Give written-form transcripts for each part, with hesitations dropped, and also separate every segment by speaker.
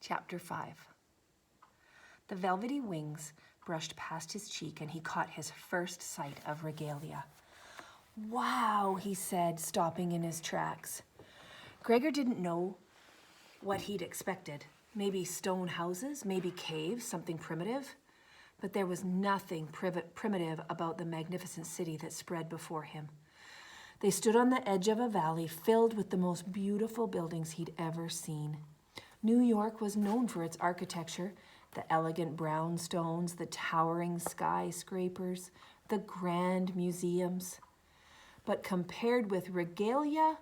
Speaker 1: Chapter 5. The velvety wings brushed past his cheek and he caught his first sight of Regalia. "Wow," he said, stopping in his tracks. Gregor didn't know what he'd expected. Maybe stone houses, maybe caves, something primitive. But there was nothing primitive about the magnificent city that spread before him. They stood on the edge of a valley filled with the most beautiful buildings he'd ever seen. New York was known for its architecture, the elegant brownstones, the towering skyscrapers, the grand museums. But compared with Regalia,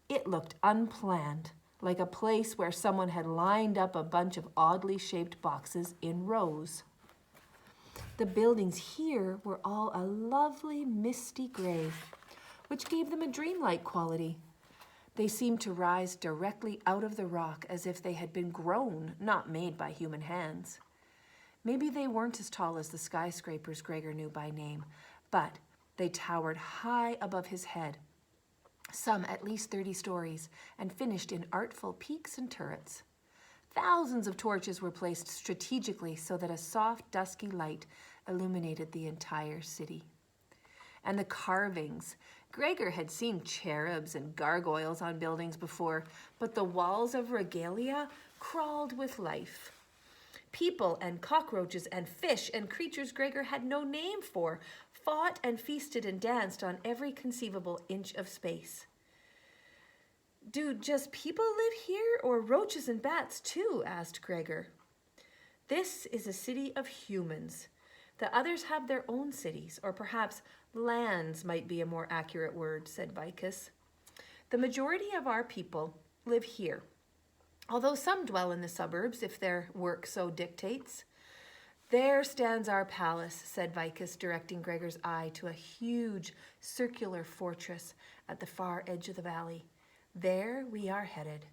Speaker 1: it looked unplanned, like a place where someone had lined up a bunch of oddly shaped boxes in rows. The buildings here were all a lovely misty gray, which gave them a dreamlike quality. They seemed to rise directly out of the rock as if they had been grown, not made by human hands. Maybe they weren't as tall as the skyscrapers Gregor knew by name, but they towered high above his head, some at least 30 stories, and finished in artful peaks and turrets. Thousands of torches were placed strategically so that a soft, dusky light illuminated the entire city. And the carvings. Gregor had seen cherubs and gargoyles on buildings before, but the walls of Regalia crawled with life. People and cockroaches and fish and creatures Gregor had no name for fought and feasted and danced on every conceivable inch of space. "Do just people live here, or roaches and bats too?" asked Gregor. "This is a city of humans. The others have their own cities, or perhaps lands might be a more accurate word," said Vicus. "The majority of our people live here, although some dwell in the suburbs if their work so dictates. There stands our palace," said Vicus, directing Gregor's eye to a huge circular fortress at the far edge of the valley. "There we are headed."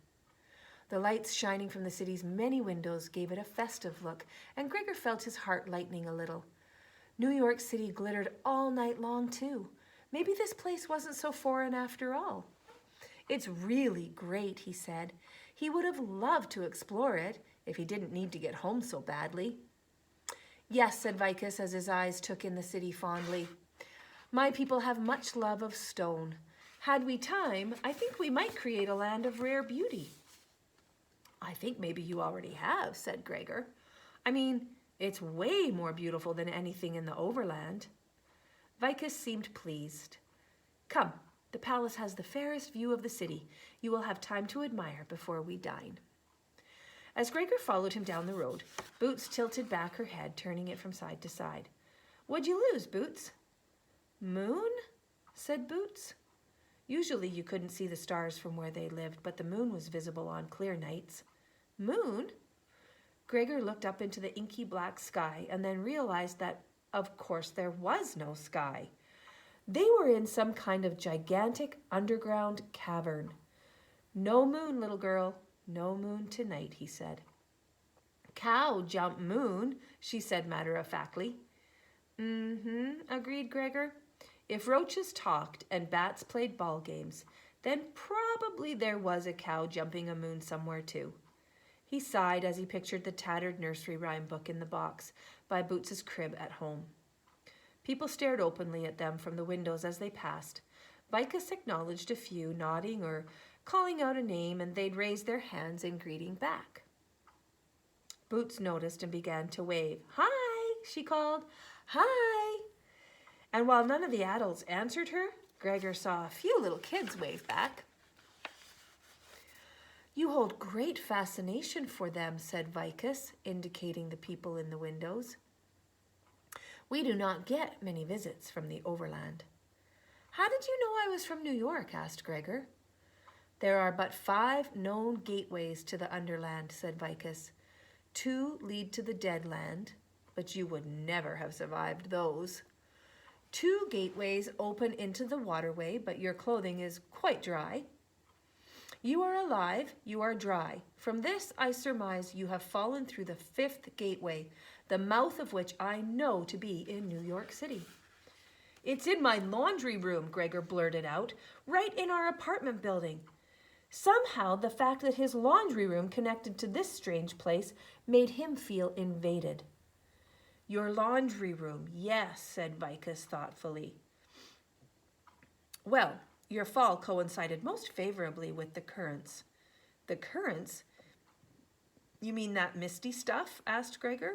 Speaker 1: The lights shining from the city's many windows gave it a festive look, and Gregor felt his heart lightening a little. New York City glittered all night long, too. Maybe this place wasn't so foreign after all. "It's really great," he said. He would have loved to explore it if he didn't need to get home so badly. "Yes," said Vicus as his eyes took in the city fondly. "My people have much love of stone. Had we time, I think we might create a land of rare beauty." "I think maybe you already have," said Gregor. "I mean, it's way more beautiful than anything in the Overland." Vicus seemed pleased. "Come, the palace has the fairest view of the city. You will have time to admire before we dine." As Gregor followed him down the road, Boots tilted back her head, turning it from side to side. "What'd you lose, Boots?" "Moon?" said Boots. Usually you couldn't see the stars from where they lived, but the moon was visible on clear nights. "Moon?" Gregor looked up into the inky black sky and then realized that, of course, there was no sky. They were in some kind of gigantic underground cavern. "No moon, little girl, no moon tonight," he said. "Cow jump moon," she said matter-of-factly. Agreed Gregor. If roaches talked and bats played ball games, then probably there was a cow jumping a moon somewhere too. He sighed as he pictured the tattered nursery rhyme book in the box by Boots's crib at home. People stared openly at them from the windows as they passed. Vicus acknowledged a few, nodding or calling out a name, and they'd raise their hands in greeting back. Boots noticed and began to wave. "Hi," she called. "Hi." And while none of the adults answered her, Gregor saw a few little kids wave back. "You hold great fascination for them," said Vicus, indicating the people in the windows. "We do not get many visits from the Overland." "How did you know I was from New York?" asked Gregor. "There are but 5 known gateways to the Underland," said Vicus. 2 lead to the Dead Land, but you would never have survived those. 2 gateways open into the waterway, but your clothing is quite dry. You are alive, you are dry. From this, I surmise you have fallen through the 5th gateway, the mouth of which I know to be in New York City." "It's in my laundry room," Gregor blurted out, "right in our apartment building." Somehow, the fact that his laundry room connected to this strange place made him feel invaded. Your laundry room, yes, said Vicus thoughtfully. Well, your fall coincided most favorably with the currents. The currents? You mean that misty stuff? Asked Gregor.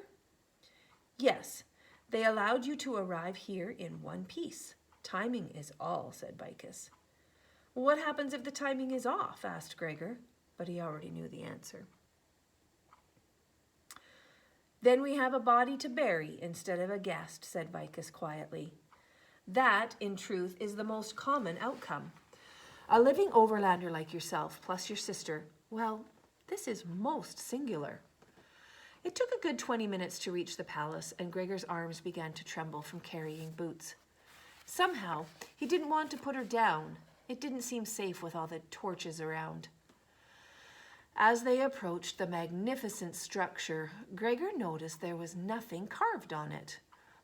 Speaker 1: Yes, they allowed you to arrive here in one piece. Timing is all, said Vicus. What happens if the timing is off? Asked Gregor, but he already knew the answer. Then we have a body to bury instead of a guest, said Vicus quietly. That, in truth, is the most common outcome. A living overlander like yourself, plus your sister, well, this is most singular. It took a good 20 minutes to reach the palace, and Gregor's arms began to tremble from carrying Boots. Somehow, he didn't want to put her down. It didn't seem safe with all the torches around. As they approached the magnificent structure, Gregor noticed there was nothing carved on it.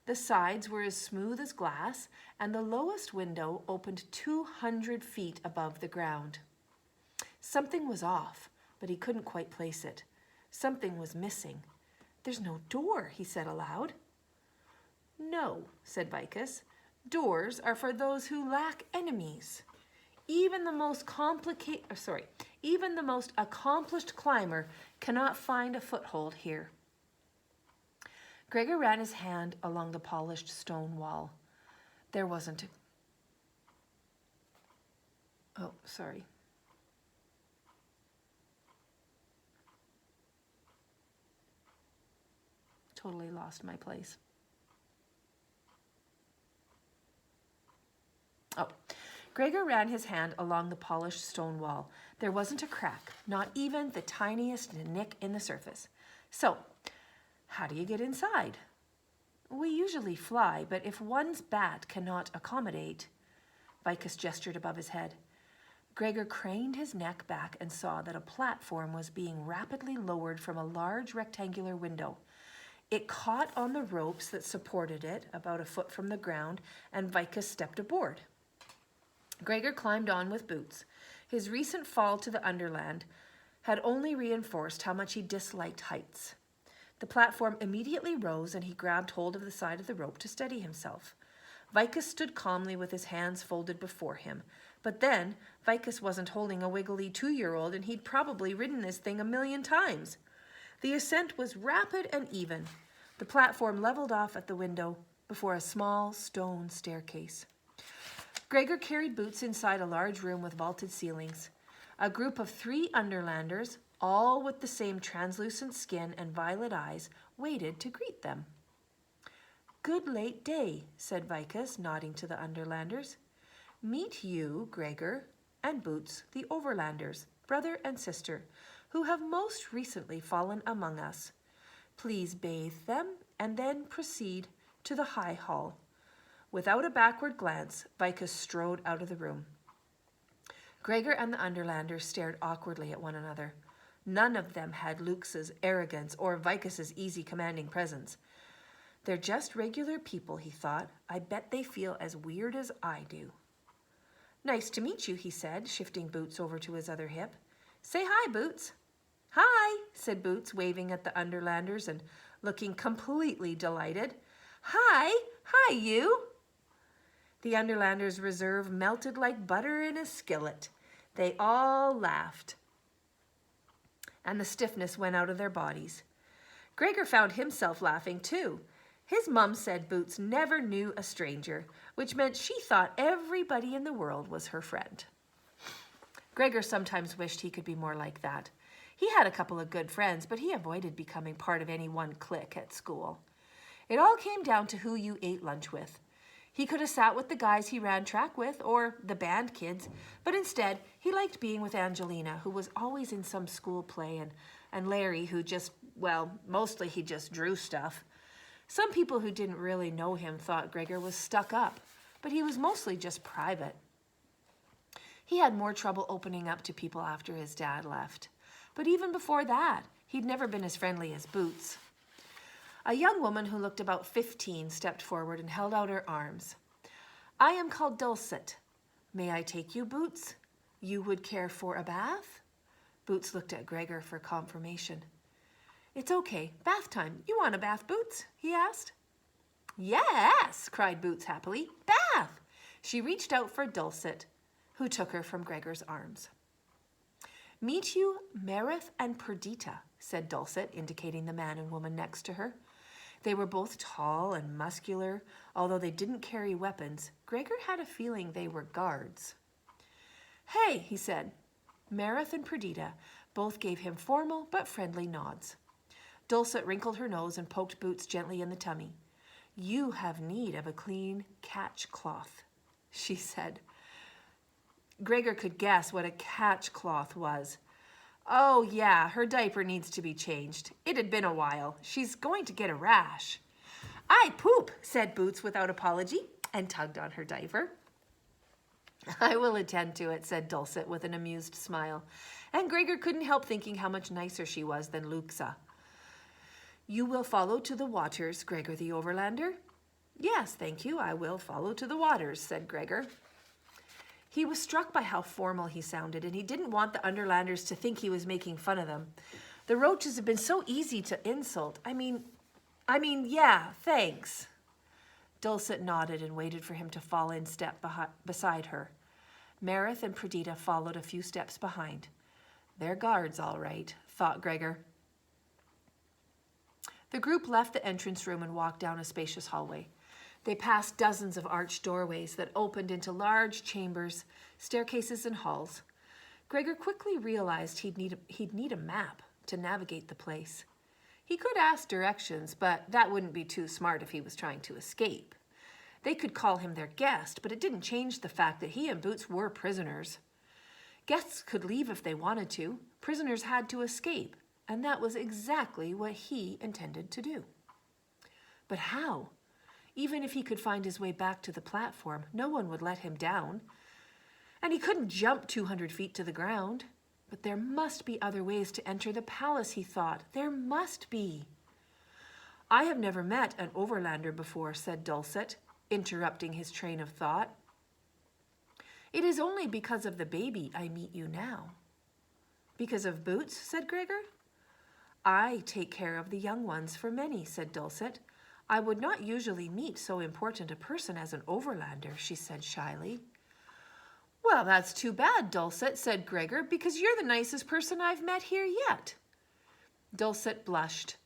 Speaker 1: The sides were as smooth as glass, and the lowest window opened 200 feet above the ground. Something was off, but he couldn't quite place it. Something was missing. There's no door, he said aloud. No, said Vicus. Doors are for those who lack enemies. Even the most accomplished climber cannot find a foothold here. Gregor ran his hand along the polished stone wall. There wasn't a... Oh, sorry. Totally lost my place. Oh. Gregor ran his hand along the polished stone wall. There wasn't a crack, not even the tiniest nick in the surface. So, how do you get inside? We usually fly, but if one's bat cannot accommodate... Vicus gestured above his head. Gregor craned his neck back and saw that a platform was being rapidly lowered from a large rectangular window. It caught on the ropes that supported it, about a foot from the ground, and Vicus stepped aboard. Gregor climbed on with Boots. His recent fall to the underland had only reinforced how much he disliked heights. The platform immediately rose, and he grabbed hold of the side of the rope to steady himself. Vicus stood calmly with his hands folded before him. But then, Vicus wasn't holding a wiggly 2-year-old, and he'd probably ridden this thing 1,000,000 times. The ascent was rapid and even. The platform leveled off at the window before a small stone staircase. Gregor carried Boots inside a large room with vaulted ceilings. A group of 3 underlanders, all with the same translucent skin and violet eyes, waited to greet them. Good late day, said Vicus, nodding to the underlanders. Meet you, Gregor, and Boots, the overlanders, brother and sister, who have most recently fallen among us. Please bathe them and then proceed to the high hall. Without a backward glance, Vicus strode out of the room. Gregor and the underlanders stared awkwardly at one another. None of them had Lux's arrogance or Vicus's easy commanding presence. They're just regular people, he thought. I bet they feel as weird as I do. Nice to meet you, he said, shifting Boots over to his other hip. Say hi, Boots. Hi, said Boots, waving at the underlanders and looking completely delighted. Hi, you. The underlanders' reserve melted like butter in a skillet. They all laughed, and the stiffness went out of their bodies. Gregor found himself laughing too. His mum said Boots never knew a stranger, which meant she thought everybody in the world was her friend. Gregor sometimes wished he could be more like that. He had a couple of good friends, but he avoided becoming part of any one clique at school. It all came down to who you ate lunch with. He could have sat with the guys he ran track with, or the band kids, but instead he liked being with Angelina, who was always in some school play, and Larry, who mostly he just drew stuff. Some people who didn't really know him thought Gregor was stuck up, but he was mostly just private. He had more trouble opening up to people after his dad left. But even before that, he'd never been as friendly as Boots. A young woman who looked about 15 stepped forward and held out her arms. I am called Dulcet. May I take you, Boots? You would care for a bath? Boots looked at Gregor for confirmation. It's okay. Bath time. You want a bath, Boots? He asked. Yes, cried Boots happily. Bath! She reached out for Dulcet, who took her from Gregor's arms. Meet you, Merith and Perdita, said Dulcet, indicating the man and woman next to her. They were both tall and muscular. Although they didn't carry weapons, Gregor had a feeling they were guards. Hey, he said. Merith and Perdita both gave him formal but friendly nods. Dulcet wrinkled her nose and poked Boots gently in the tummy. You have need of a clean catch cloth, she said. Gregor could guess what a catch cloth was. Oh, yeah, her diaper needs to be changed. It had been a while. She's going to get a rash. I poop, said Boots without apology, and tugged on her diaper. I will attend to it, said Dulcet with an amused smile, and Gregor couldn't help thinking how much nicer she was than Luxa. You will follow to the waters, Gregor the Overlander? Yes, thank you, I will follow to the waters, said Gregor. He was struck by how formal he sounded, and he didn't want the Underlanders to think he was making fun of them. The Roaches have been so easy to insult. I mean, yeah, thanks. Dulcet nodded and waited for him to fall in step beside her. Merith and Perdita followed a few steps behind. They're guards, all right, thought Gregor. The group left the entrance room and walked down a spacious hallway. They passed dozens of arched doorways that opened into large chambers, staircases, and halls. Gregor quickly realized he'd need a map to navigate the place. He could ask directions, but that wouldn't be too smart if he was trying to escape. They could call him their guest, but it didn't change the fact that he and Boots were prisoners. Guests could leave if they wanted to. Prisoners had to escape, and that was exactly what he intended to do. But how? Even if he could find his way back to the platform, no one would let him down. And he couldn't jump 200 feet to the ground. But there must be other ways to enter the palace, he thought. There must be. I have never met an Overlander before, said Dulcet, interrupting his train of thought. It is only because of the baby I meet you now. Because of Boots, said Gregor. I take care of the young ones for many, said Dulcet. I would not usually meet so important a person as an Overlander, she said shyly. Well, that's too bad, Dulcet, said Gregor, because you're the nicest person I've met here yet. Dulcet blushed.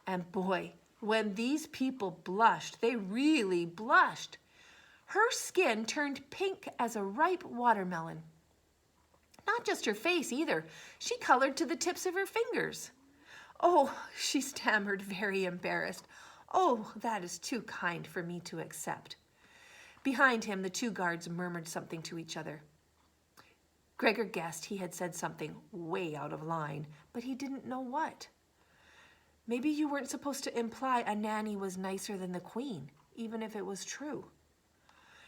Speaker 1: And boy, when these people blushed, they really blushed. Her skin turned pink as a ripe watermelon. Not just her face either. She colored to the tips of her fingers. Oh, she stammered, very embarrassed. Oh, that is too kind for me to accept. Behind him, the two guards murmured something to each other. Gregor guessed he had said something way out of line, but he didn't know what. Maybe you weren't supposed to imply a nanny was nicer than the queen, even if it was true.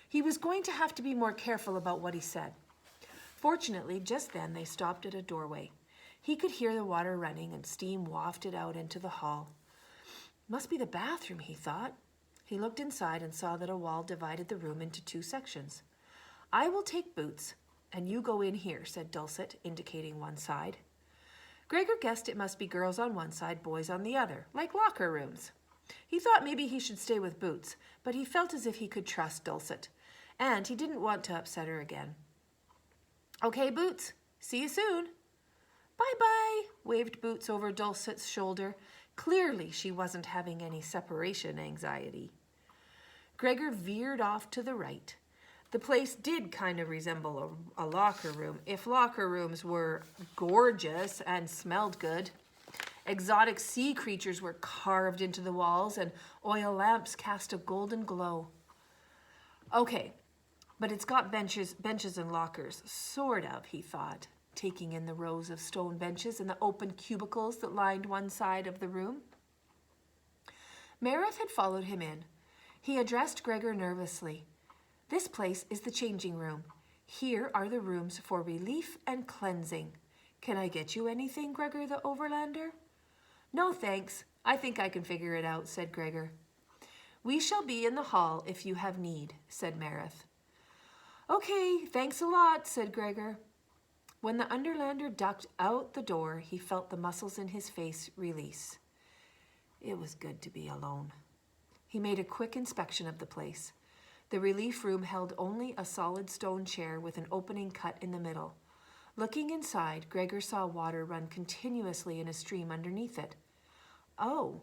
Speaker 1: He was going to have to be more careful about what he said. Fortunately, just then they stopped at a doorway. He could hear the water running and steam wafted out into the hall. Must be the bathroom, he thought. He looked inside and saw that a wall divided the room into two sections. I will take Boots, and you go in here, said Dulcet, indicating one side. Gregor guessed it must be girls on one side, boys on the other, like locker rooms. He thought maybe he should stay with Boots, but he felt as if he could trust Dulcet, and he didn't want to upset her again. Okay, Boots, see you soon. Bye-bye, waved Boots over Dulcet's shoulder. Clearly, she wasn't having any separation anxiety. Gregor veered off to the right. The place did kind of resemble a locker room, if locker rooms were gorgeous and smelled good. Exotic sea creatures were carved into the walls, and oil lamps cast a golden glow. Okay, but it's got benches and lockers, sort of, he thought, taking in the rows of stone benches and the open cubicles that lined one side of the room. Merith had followed him in. He addressed Gregor nervously. This place is the changing room. Here are the rooms for relief and cleansing. Can I get you anything, Gregor the Overlander? No, thanks. I think I can figure it out, said Gregor. We shall be in the hall if you have need, said Merith. Okay, thanks a lot, said Gregor. When the Underlander ducked out the door, he felt the muscles in his face release. It was good to be alone. He made a quick inspection of the place. The relief room held only a solid stone chair with an opening cut in the middle. Looking inside, Gregor saw water run continuously in a stream underneath it. Oh,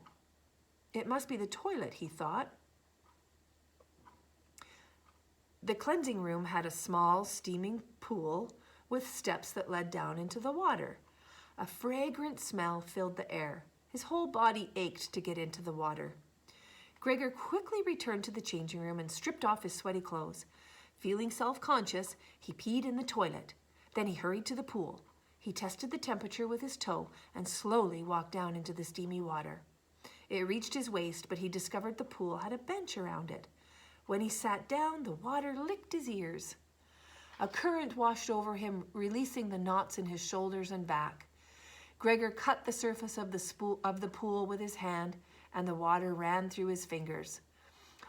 Speaker 1: it must be the toilet, he thought. The cleansing room had a small, steaming pool with steps that led down into the water. A fragrant smell filled the air. His whole body ached to get into the water. Gregor quickly returned to the changing room and stripped off his sweaty clothes. Feeling self-conscious, he peed in the toilet. Then he hurried to the pool. He tested the temperature with his toe and slowly walked down into the steamy water. It reached his waist, but he discovered the pool had a bench around it. When he sat down, the water licked his ears. A current washed over him, releasing the knots in his shoulders and back. Gregor cut the surface of the pool with his hand, and the water ran through his fingers.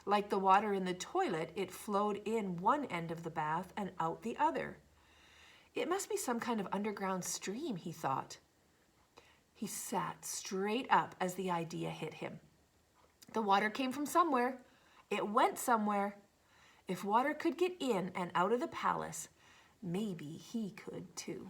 Speaker 1: Like the water in the toilet, it flowed in one end of the bath and out the other. It must be some kind of underground stream, he thought. He sat straight up as the idea hit him. The water came from somewhere. It went somewhere. If water could get in and out of the palace, maybe he could too.